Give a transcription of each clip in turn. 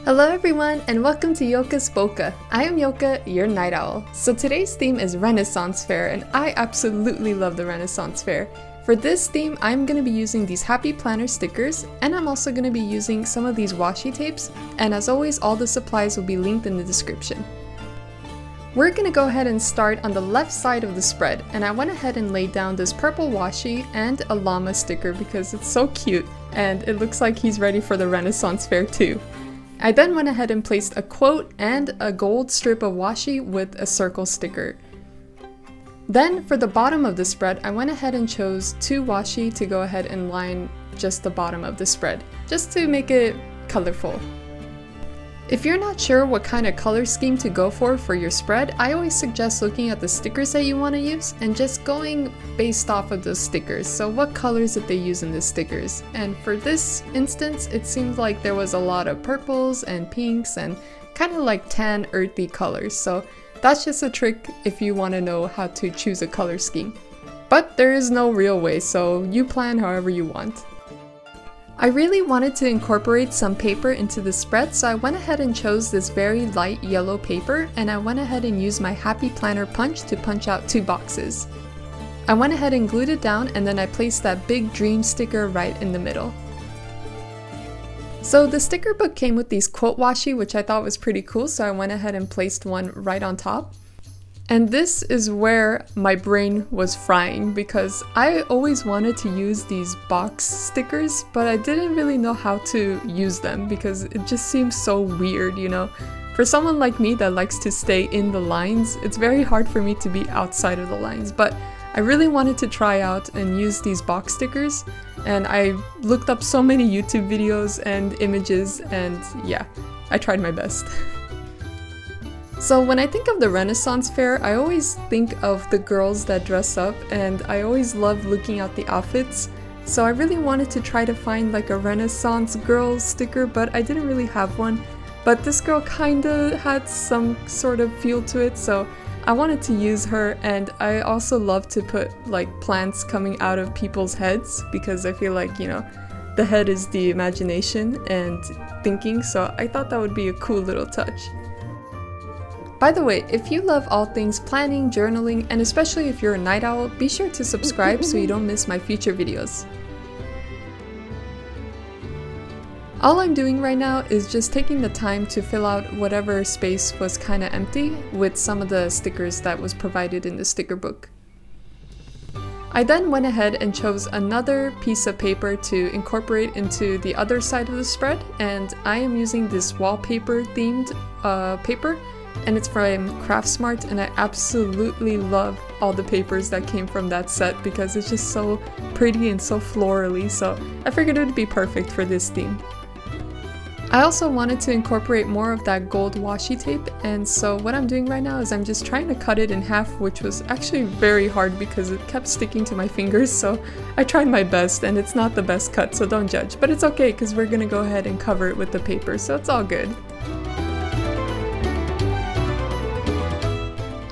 Hello everyone and welcome to Yoka's Boka. I am Yoka, your night owl. So today's theme is Renaissance Fair and I absolutely love the Renaissance Fair. For this theme, I'm going to be using these happy planner stickers and I'm also going to be using some of these washi tapes, and as always all the supplies will be linked in the description. We're going to go ahead and start on the left side of the spread, and I went ahead and laid down this purple washi and a llama sticker because it's so cute and it looks like he's ready for the Renaissance Fair too. I then went ahead and placed a quote and a gold strip of washi with a circle sticker. Then for the bottom of the spread, I went ahead and chose two washi to go ahead and line just the bottom of the spread, just to make it colorful. If you're not sure what kind of color scheme to go for your spread, I always suggest looking at the stickers that you want to use and just going based off of those stickers. So what colors did they use in the stickers? And for this instance, it seemed like there was a lot of purples and pinks and kind of like tan earthy colors. So that's just a trick if you want to know how to choose a color scheme. But there is no real way, so you plan however you want. I really wanted to incorporate some paper into the spread, so I went ahead and chose this very light yellow paper, and I went ahead and used my Happy Planner punch to punch out two boxes. I went ahead and glued it down, and then I placed that big dream sticker right in the middle. So the sticker book came with these quote washi, which I thought was pretty cool, so I went ahead and placed one right on top. And this is where my brain was frying because I always wanted to use these box stickers, but I didn't really know how to use them because it just seems so weird, you know? For someone like me that likes to stay in the lines, it's very hard for me to be outside of the lines, but I really wanted to try out and use these box stickers, and I looked up so many YouTube videos and images, and yeah, I tried my best. So when I think of the Renaissance Fair, I always think of the girls that dress up, and I always love looking at the outfits. So I really wanted to try to find like a Renaissance girl sticker, but I didn't really have one. But this girl kinda had some sort of feel to it, so I wanted to use her, and I also love to put like plants coming out of people's heads because I feel like, you know, the head is the imagination and thinking, so I thought that would be a cool little touch. By the way, if you love all things planning, journaling, and especially if you're a night owl, be sure to subscribe so you don't miss my future videos. All I'm doing right now is just taking the time to fill out whatever space was kinda empty with some of the stickers that was provided in the sticker book. I then went ahead and chose another piece of paper to incorporate into the other side of the spread, and I am using this wallpaper themed paper. And it's from Craftsmart, and I absolutely love all the papers that came from that set because it's just so pretty and so florally, so I figured it would be perfect for this theme. I also wanted to incorporate more of that gold washi tape, and so what I'm doing right now is I'm just trying to cut it in half, which was actually very hard because it kept sticking to my fingers, so I tried my best, and it's not the best cut, so don't judge. But it's okay because we're gonna go ahead and cover it with the paper, so it's all good.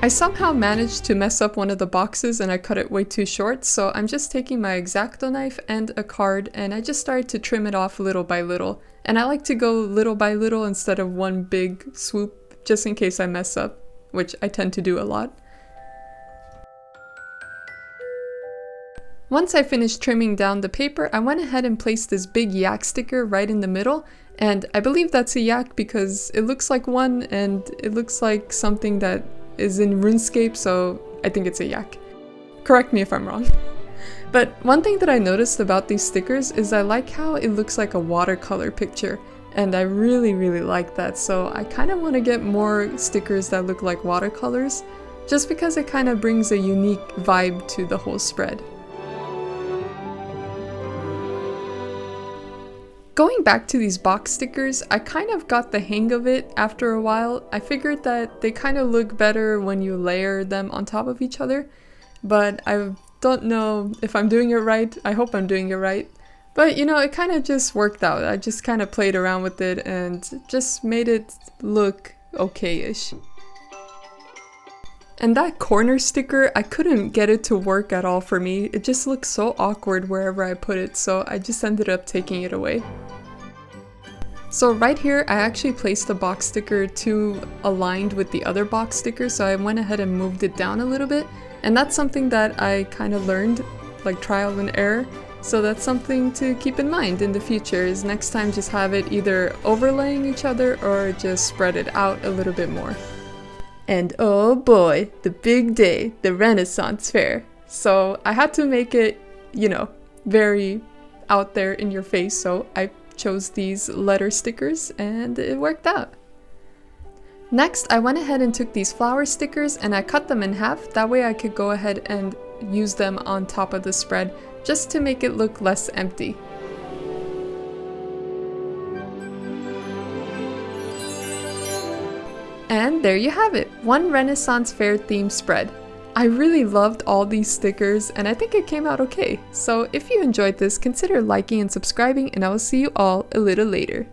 I somehow managed to mess up one of the boxes and I cut it way too short, so I'm just taking my X-Acto knife and a card and I just started to trim it off little by little. And I like to go little by little instead of one big swoop, just in case I mess up, which I tend to do a lot. Once I finished trimming down the paper, I went ahead and placed this big yak sticker right in the middle, and I believe that's a yak because it looks like one and it looks like something that is in RuneScape, so I think it's a yak. Correct me if I'm wrong. But one thing that I noticed about these stickers is I like how it looks like a watercolor picture, and I really like that, so I kind of want to get more stickers that look like watercolors, just because it kind of brings a unique vibe to the whole spread. Going back to these box stickers, I kind of got the hang of it after a while. I figured that they kind of look better when you layer them on top of each other, but I don't know if I'm doing it right. I hope I'm doing it right. But you know, it kind of just worked out. I just kind of played around with it and just made it look okay-ish. And that corner sticker, I couldn't get it to work at all for me. It just looked so awkward wherever I put it, so I just ended up taking it away. So right here, I actually placed the box sticker too aligned with the other box sticker, so I went ahead and moved it down a little bit. And that's something that I kind of learned, like trial and error. So that's something to keep in mind in the future, is next time just have it either overlaying each other or just spread it out a little bit more. And oh boy, the big day, the Renaissance Fair. So I had to make it, you know, very out there in your face, so I chose these letter stickers and it worked out. Next, I went ahead and took these flower stickers and I cut them in half. That way I could go ahead and use them on top of the spread just to make it look less empty. And there you have it, one Renaissance Fair themed spread. I really loved all these stickers and I think it came out okay. So if you enjoyed this, consider liking and subscribing, and I will see you all a little later.